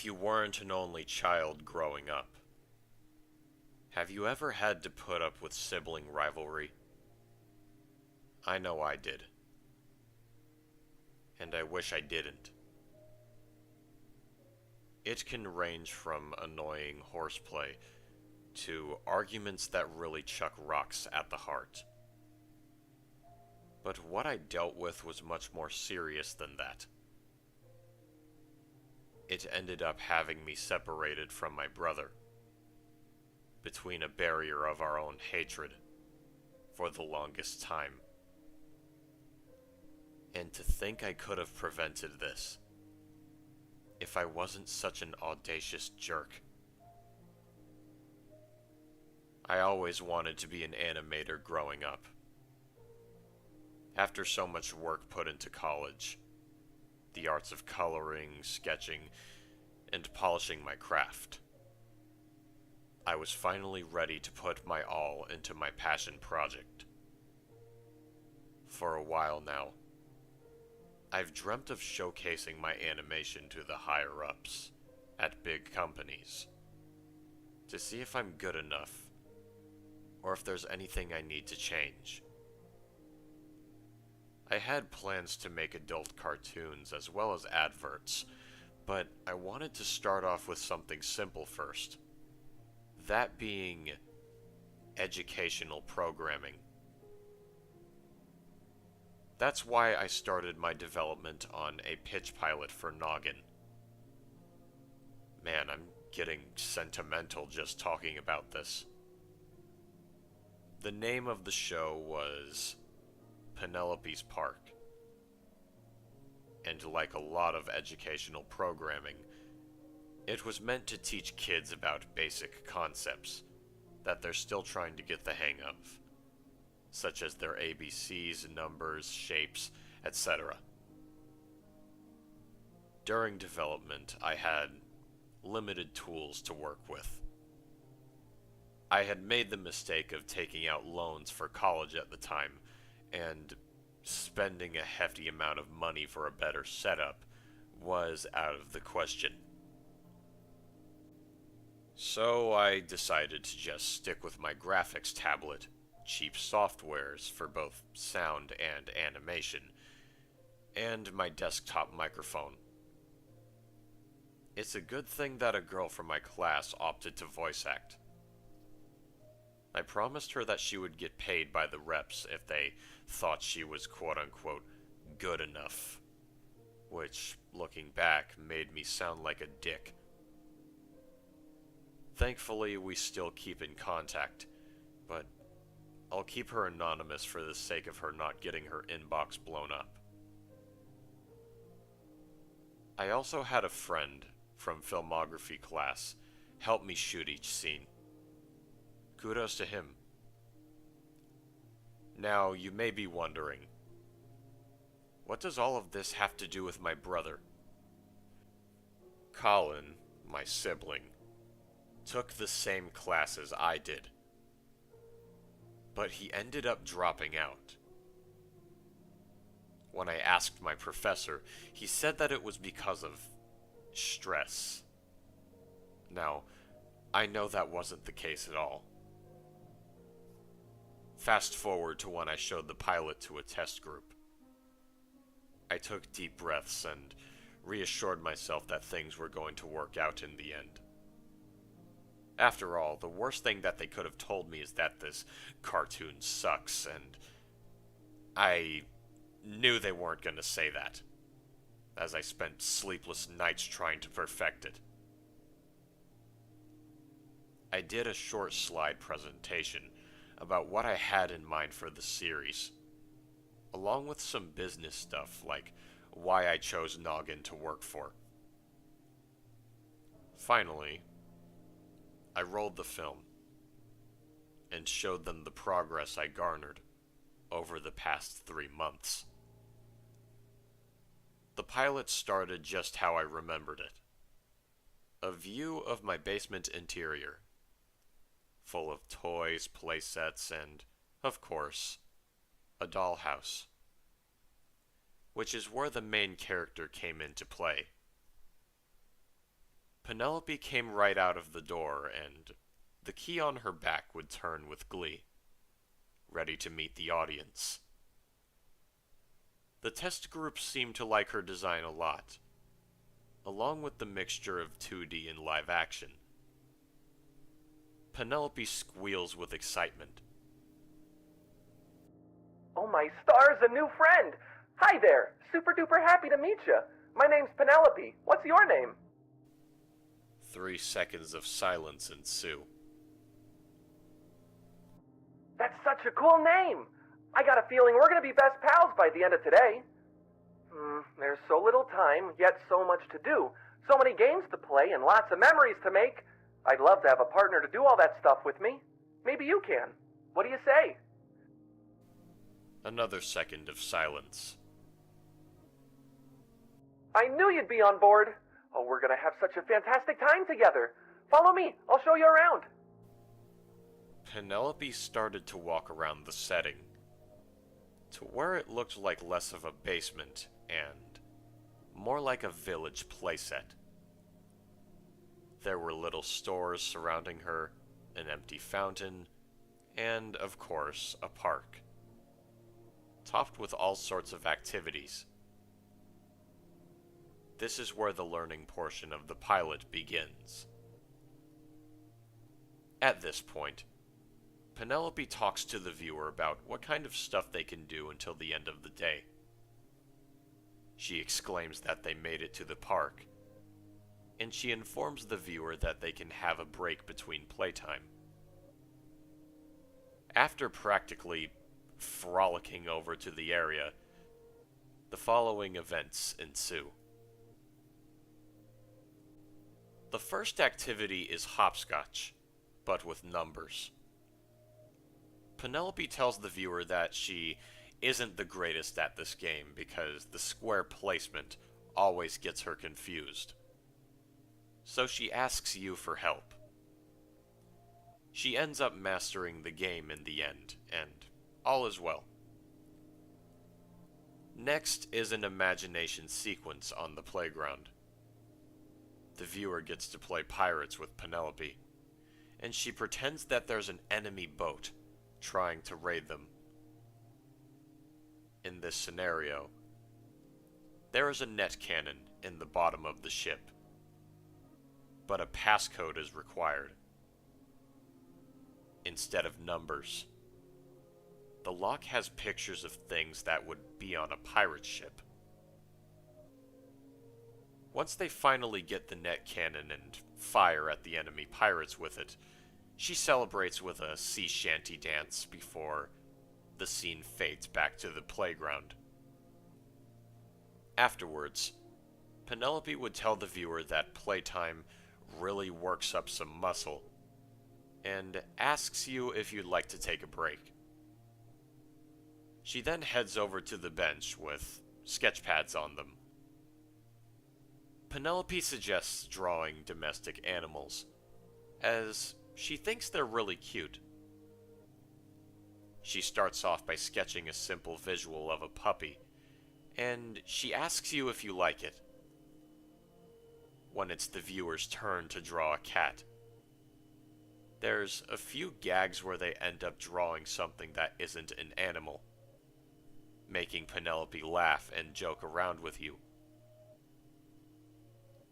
If you weren't an only child growing up, have you ever had to put up with sibling rivalry? I know I did. And I wish I didn't. It can range from annoying horseplay to arguments that really chuck rocks at the heart. But what I dealt with was much more serious than that. It ended up having me separated from my brother, between a barrier of our own hatred, for the longest time. And to think I could have prevented this, if I wasn't such an audacious jerk. I always wanted to be an animator growing up. After so much work put into college, the arts of coloring, sketching, and polishing my craft, I was finally ready to put my all into my passion project. For a while now, I've dreamt of showcasing my animation to the higher-ups at big companies to see if I'm good enough or if there's anything I need to change. I had plans to make adult cartoons as well as adverts, but I wanted to start off with something simple first. That being educational programming. That's why I started my development on a pitch pilot for Noggin. Man, I'm getting sentimental just talking about this. The name of the show was Penelope's Park. And like a lot of educational programming, it was meant to teach kids about basic concepts that they're still trying to get the hang of, such as their ABCs, numbers, shapes, etc. During development, I had limited tools to work with. I had made the mistake of taking out loans for college at the time, and spending a hefty amount of money for a better setup was out of the question. So I decided to just stick with my graphics tablet, cheap softwares for both sound and animation, and my desktop microphone. It's a good thing that a girl from my class opted to voice act. I promised her that she would get paid by the reps if they thought she was quote-unquote good enough, which, looking back, made me sound like a dick. Thankfully, we still keep in contact, but I'll keep her anonymous for the sake of her not getting her inbox blown up. I also had a friend from filmography class help me shoot each scene. Kudos to him. Now, you may be wondering, what does all of this have to do with my brother? Colin, my sibling, took the same class as I did, but he ended up dropping out. When I asked my professor, he said that it was because of stress. Now, I know that wasn't the case at all. Fast forward to when I showed the pilot to a test group. I took deep breaths and reassured myself that things were going to work out in the end. After all, the worst thing that they could have told me is that this cartoon sucks, and I knew they weren't going to say that, as I spent sleepless nights trying to perfect it. I did a short slide presentation about what I had in mind for the series, along with some business stuff like why I chose Noggin to work for. Finally, I rolled the film and showed them the progress I garnered over the past 3 months. The pilot started just how I remembered it. A view of my basement interior, full of toys, playsets, and, of course, a dollhouse, which is where the main character came into play. Penelope came right out of the door, and the key on her back would turn with glee, ready to meet the audience. The test group seemed to like her design a lot, along with the mixture of 2D and live action. Penelope squeals with excitement. Oh my stars, a new friend! Hi there! Super duper happy to meet you! My name's Penelope. What's your name? 3 seconds of silence ensue. That's such a cool name! I got a feeling we're gonna be best pals by the end of today. There's so little time, yet so much to do. So many games to play and lots of memories to make. I'd love to have a partner to do all that stuff with me. Maybe you can. What do you say? Another second of silence. I knew you'd be on board. Oh, we're gonna have such a fantastic time together. Follow me. I'll show you around. Penelope started to walk around the setting, to where it looked like less of a basement and more like a village playset. There were little stores surrounding her, an empty fountain, and, of course, a park, topped with all sorts of activities. This is where the learning portion of the pilot begins. At this point, Penelope talks to the viewer about what kind of stuff they can do until the end of the day. She exclaims that they made it to the park, and she informs the viewer that they can have a break between playtime. After practically frolicking over to the area, the following events ensue. The first activity is hopscotch, but with numbers. Penelope tells the viewer that she isn't the greatest at this game because the square placement always gets her confused. So she asks you for help. She ends up mastering the game in the end, and all is well. Next is an imagination sequence on the playground. The viewer gets to play pirates with Penelope, and she pretends that there's an enemy boat trying to raid them. In this scenario, there is a net cannon in the bottom of the ship, but a passcode is required. Instead of numbers, the lock has pictures of things that would be on a pirate ship. Once they finally get the net cannon and fire at the enemy pirates with it, she celebrates with a sea shanty dance before the scene fades back to the playground. Afterwards, Penelope would tell the viewer that playtime really works up some muscle, and asks you if you'd like to take a break. She then heads over to the bench with sketch pads on them. Penelope suggests drawing domestic animals, as she thinks they're really cute. She starts off by sketching a simple visual of a puppy, and she asks you if you like it. When it's the viewer's turn to draw a cat, there's a few gags where they end up drawing something that isn't an animal, making Penelope laugh and joke around with you.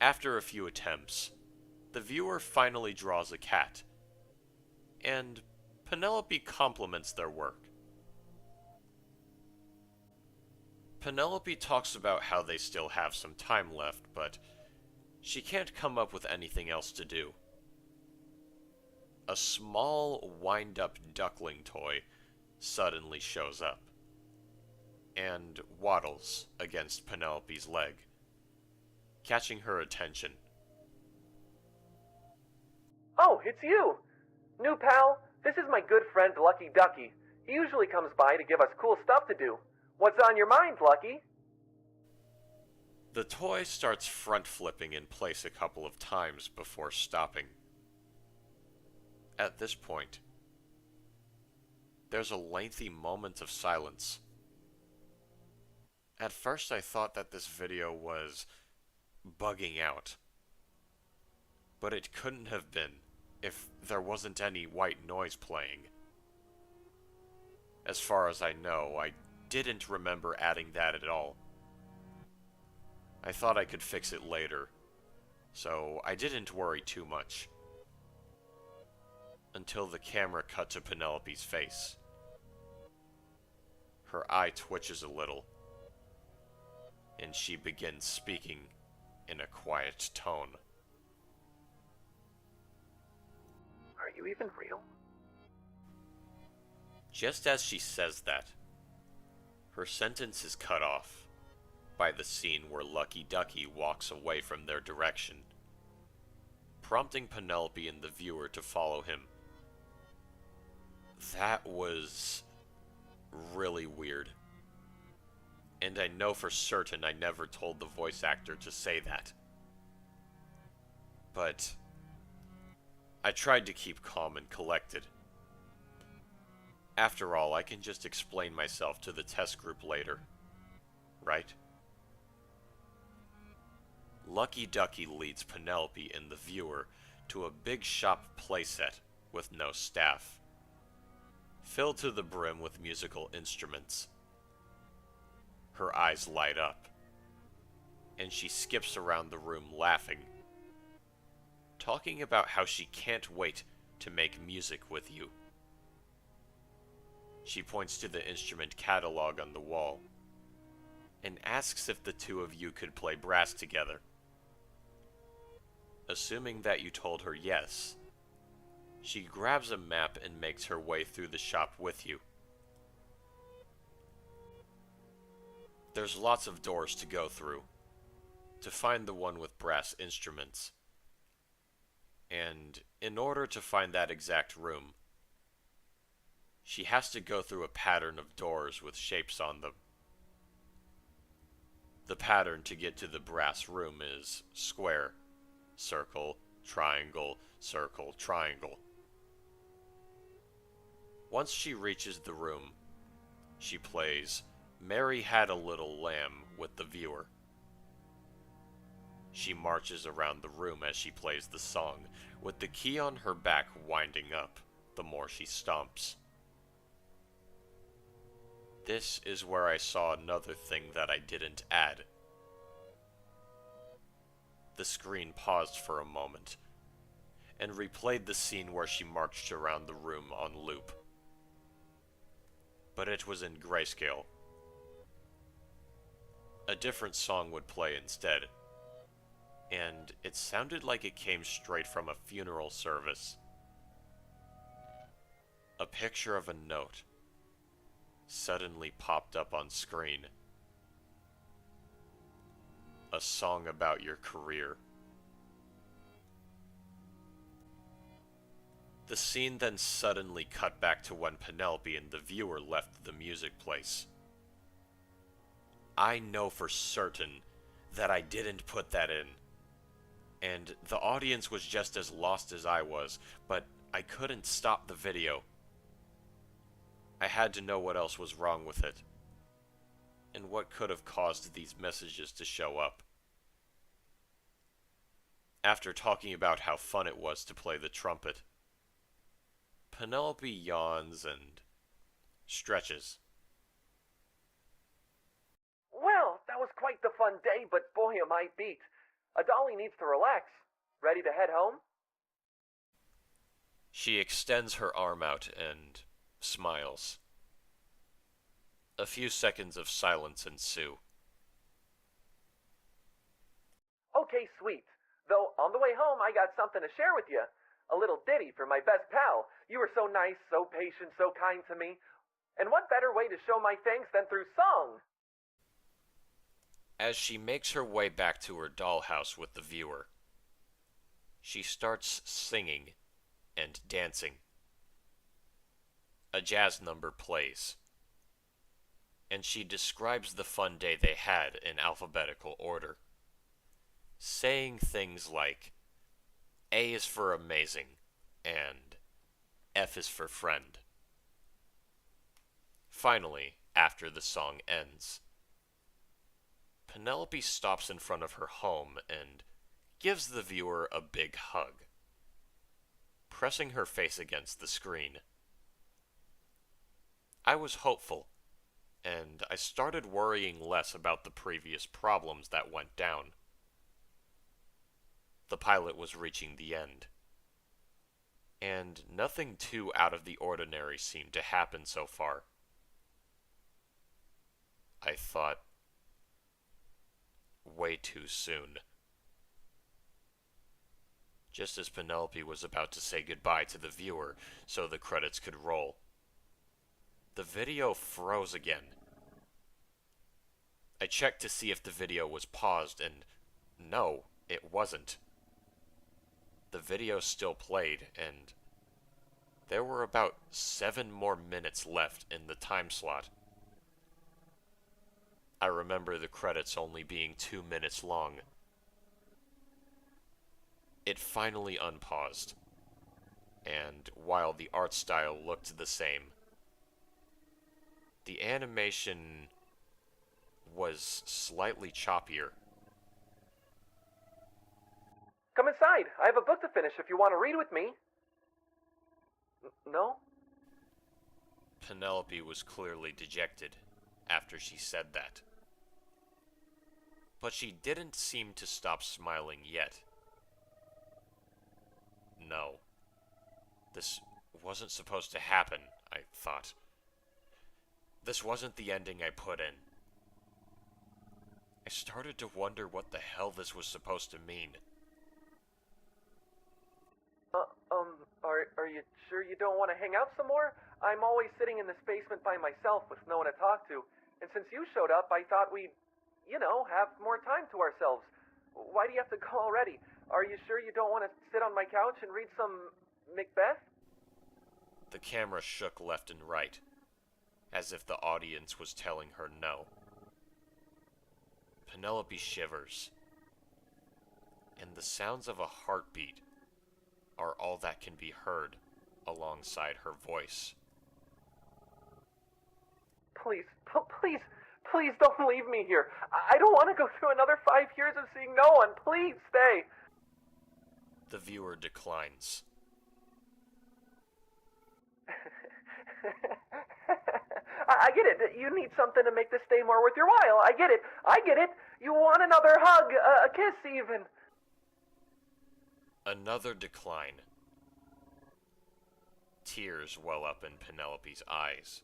After a few attempts, the viewer finally draws a cat, and Penelope compliments their work. Penelope talks about how they still have some time left, but she can't come up with anything else to do. A small, wind-up duckling toy suddenly shows up, and waddles against Penelope's leg, catching her attention. Oh, it's you! New pal, this is my good friend Lucky Ducky. He usually comes by to give us cool stuff to do. What's on your mind, Lucky? The toy starts front-flipping in place a couple of times before stopping. At this point, there's a lengthy moment of silence. At first I thought that this video was bugging out, but it couldn't have been if there wasn't any white noise playing. As far as I know, I didn't remember adding that at all. I thought I could fix it later, so I didn't worry too much. Until the camera cut to Penelope's face. Her eye twitches a little, and she begins speaking in a quiet tone. Are you even real? Just as she says that, her sentence is cut off by the scene where Lucky Ducky walks away from their direction, prompting Penelope and the viewer to follow him. That was really weird. And I know for certain I never told the voice actor to say that. But I tried to keep calm and collected. After all, I can just explain myself to the test group later, right? Lucky Ducky leads Penelope and the viewer to a big shop playset with no staff, filled to the brim with musical instruments. Her eyes light up, and she skips around the room laughing, talking about how she can't wait to make music with you. She points to the instrument catalog on the wall, and asks if the two of you could play brass together. Assuming that you told her yes, she grabs a map and makes her way through the shop with you. There's lots of doors to go through to find the one with brass instruments. And in order to find that exact room, she has to go through a pattern of doors with shapes on them. The pattern to get to the brass room is square, circle, triangle, circle, triangle. Once she reaches the room, she plays Mary Had a Little Lamb with the viewer. She marches around the room as she plays the song, with the key on her back winding up the more she stomps. This is where I saw another thing that I didn't add. The screen paused for a moment, and replayed the scene where she marched around the room on loop. But it was in grayscale. A different song would play instead, and it sounded like it came straight from a funeral service. A picture of a note suddenly popped up on screen. A song about your career. The scene then suddenly cut back to when Penelope and the viewer left the music place. I know for certain that I didn't put that in, and the audience was just as lost as I was, but I couldn't stop the video. I had to know what else was wrong with it, and what could have caused these messages to show up. After talking about how fun it was to play the trumpet, Penelope yawns and stretches. Well, that was quite the fun day, but boy am I beat. A dolly needs to relax. Ready to head home? She extends her arm out and smiles. A few seconds of silence ensue. Okay, sweet. Though, on the way home, I got something to share with you. A little ditty for my best pal. You were so nice, so patient, so kind to me. And what better way to show my thanks than through song? As she makes her way back to her dollhouse with the viewer, she starts singing and dancing. A jazz number plays, and she describes the fun day they had in alphabetical order, saying things like, A is for amazing, and F is for friend. Finally, after the song ends, Penelope stops in front of her home and gives the viewer a big hug, pressing her face against the screen. I was hopeful, and I started worrying less about the previous problems that went down. The pilot was reaching the end, and nothing too out of the ordinary seemed to happen so far. I thought, way too soon. Just as Penelope was about to say goodbye to the viewer so the credits could roll, the video froze again. I checked to see if the video was paused, and no, it wasn't. The video still played, and there were about 7 more minutes left in the time slot. I remember the credits only being 2 minutes long. It finally unpaused, and while the art style looked the same, the animation was slightly choppier. Come inside. I have a book to finish if you want to read with me. No? Penelope was clearly dejected after she said that. But she didn't seem to stop smiling yet. No. This wasn't supposed to happen, I thought. This wasn't the ending I put in. I started to wonder what the hell this was supposed to mean. Are you sure you don't want to hang out some more? I'm always sitting in this basement by myself with no one to talk to. And since you showed up, I thought we'd, have more time to ourselves. Why do you have to go already? Are you sure you don't want to sit on my couch and read some Macbeth? The camera shook left and right, as if the audience was telling her no. Penelope shivers, and the sounds of a heartbeat are all that can be heard alongside her voice. Please don't leave me here. I don't want to go through another 5 years of seeing no one. Please stay. The viewer declines. I get it. You need something to make this day more worth your while. I get it. You want another hug, a kiss even. Another decline. Tears well up in Penelope's eyes.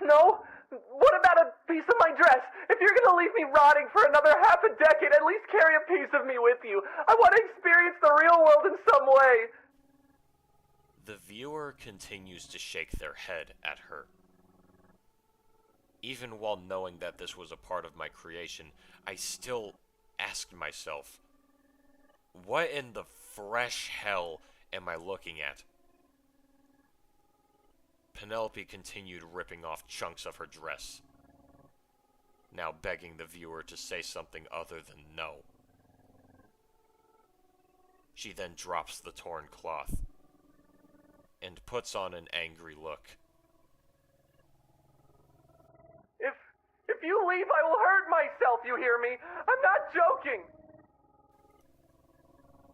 No? What about a piece of my dress? If you're gonna leave me rotting for another half a decade, at least carry a piece of me with you. I want to experience the real world in some way. The viewer continues to shake their head at her. Even while knowing that this was a part of my creation, I still asked myself, what in the fresh hell am I looking at? Penelope continued ripping off chunks of her dress, now begging the viewer to say something other than no. She then drops the torn cloth and puts on an angry look. If you leave, I will hurt myself, you hear me? I'm not joking!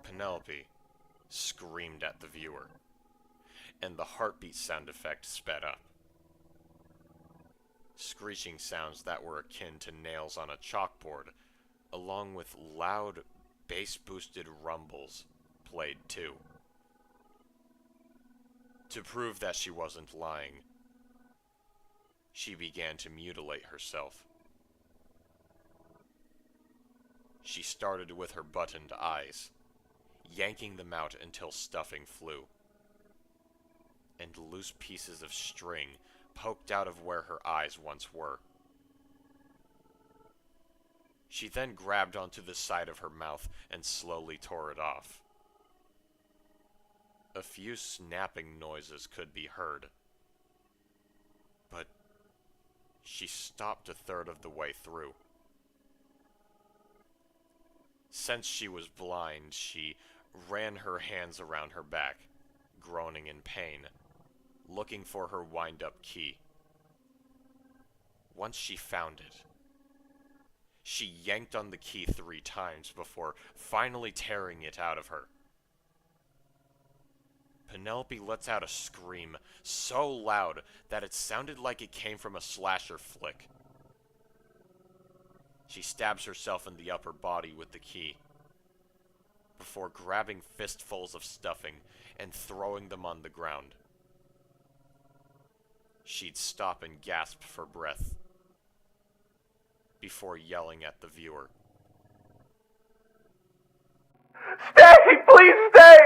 Penelope screamed at the viewer, and the heartbeat sound effect sped up. Screeching sounds that were akin to nails on a chalkboard, along with loud, bass-boosted rumbles, played too. To prove that she wasn't lying, she began to mutilate herself. She started with her buttoned eyes, yanking them out until stuffing flew, and loose pieces of string poked out of where her eyes once were. She then grabbed onto the side of her mouth and slowly tore it off. A few snapping noises could be heard, but she stopped a third of the way through. Since she was blind, she ran her hands around her back, groaning in pain, looking for her wind-up key. Once she found it, She yanked on the key 3 times before finally tearing it out of her. Penelope lets out a scream so loud that it sounded like it came from a slasher flick. She stabs herself in the upper body with the key, before grabbing fistfuls of stuffing and throwing them on the ground. She'd stop and gasp for breath, before yelling at the viewer. Stay! Please stay!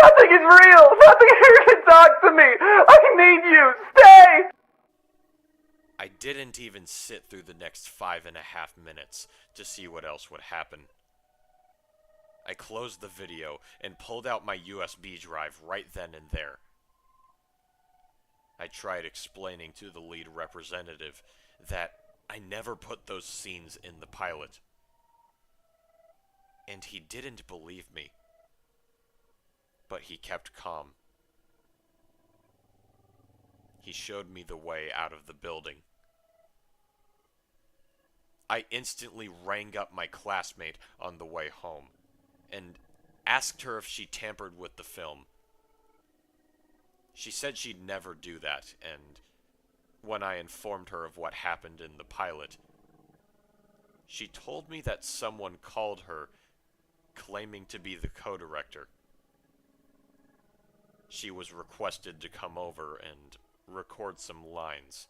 Nothing is real! Nothing here can talk to me! I need you! Stay! I didn't even sit through the next 5.5 minutes to see what else would happen. I closed the video and pulled out my USB drive right then and there. I tried explaining to the lead representative that I never put those scenes in the pilot. And he didn't believe me. But he kept calm. He showed me the way out of the building. I instantly rang up my classmate on the way home and asked her if she tampered with the film. She said she'd never do that, and when I informed her of what happened in the pilot, she told me that someone called her claiming to be the co-director. She was requested to come over and record some lines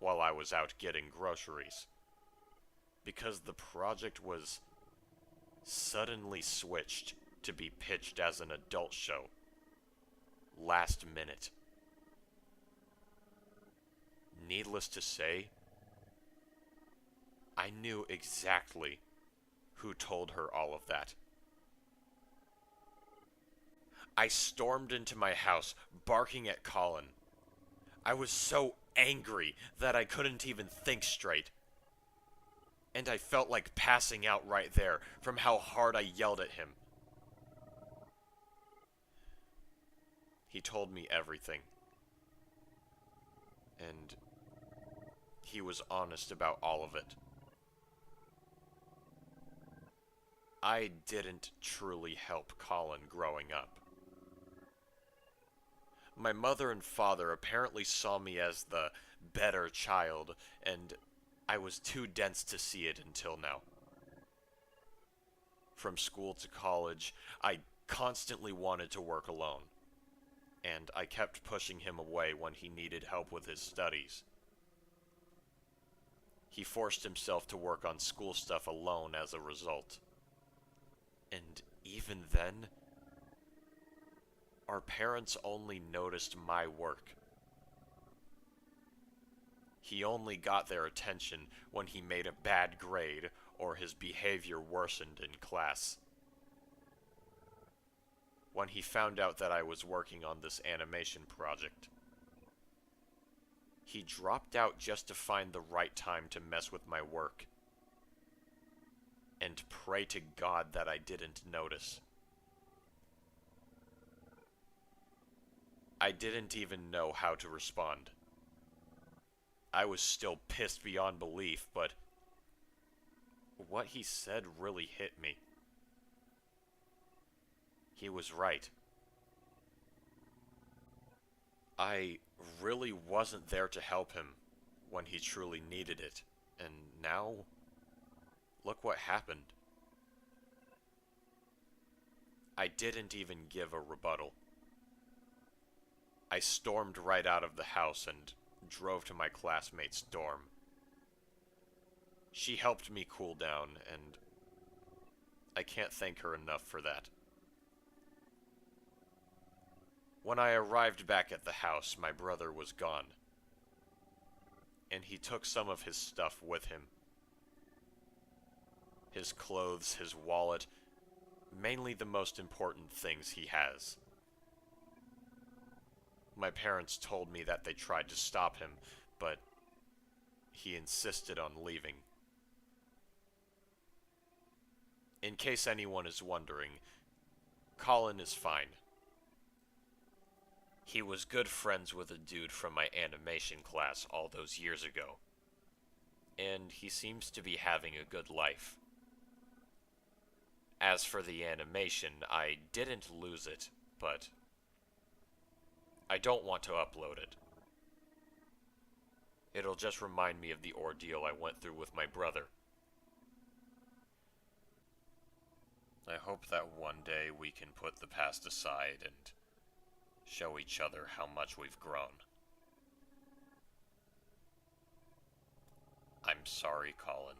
while I was out getting groceries, because the project was suddenly switched to be pitched as an adult show, last minute. Needless to say, I knew exactly who told her all of that. I stormed into my house, barking at Colin. I was so angry that I couldn't even think straight. And I felt like passing out right there from how hard I yelled at him. He told me everything. And he was honest about all of it. I didn't truly help Colin growing up. My mother and father apparently saw me as the better child, and I was too dense to see it until now. From school to college, I constantly wanted to work alone, and I kept pushing him away when he needed help with his studies. He forced himself to work on school stuff alone as a result. And even then, our parents only noticed my work. He only got their attention when he made a bad grade or his behavior worsened in class. When he found out that I was working on this animation project, he dropped out just to find the right time to mess with my work, and pray to God that I didn't notice. I didn't even know how to respond. I was still pissed beyond belief, but what he said really hit me. He was right. I really wasn't there to help him when he truly needed it, and now, look what happened. I didn't even give a rebuttal. I stormed right out of the house and drove to my classmate's dorm. She helped me cool down, and I can't thank her enough for that. When I arrived back at the house, my brother was gone, and he took some of his stuff with him. His clothes, his wallet, mainly the most important things he has. My parents told me that they tried to stop him, but he insisted on leaving. In case anyone is wondering, Colin is fine. He was good friends with a dude from my animation class all those years ago. and he seems to be having a good life. As for the animation, I didn't lose it, but I don't want to upload it. It'll just remind me of the ordeal I went through with my brother. I hope that one day we can put the past aside and show each other how much we've grown. I'm sorry, Colin.